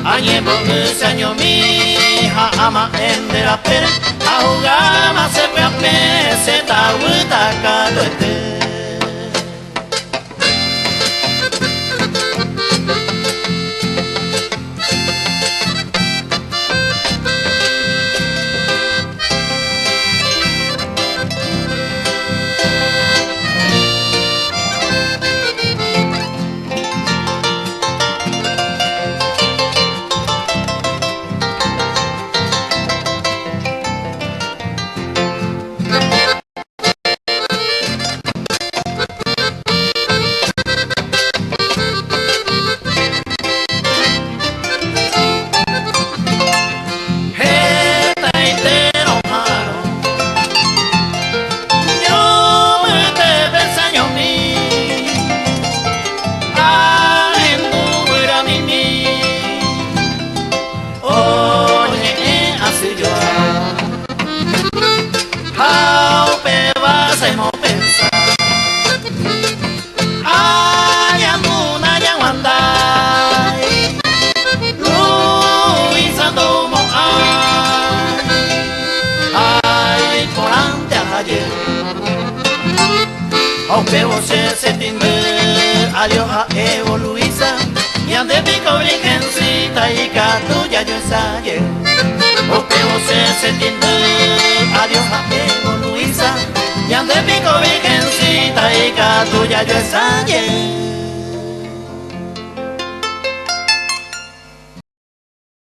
Añebo año mi ha ama ende la pera a jugar más se puede peseta uta cadote. Aunque você se timbe, alio a Evo Luisa, y ande pico virgencita y catu ya yo ensaye. Aunque você se timbe, alio a Evo Luisa, y ande pico virgencita y catu ya yo ensaye.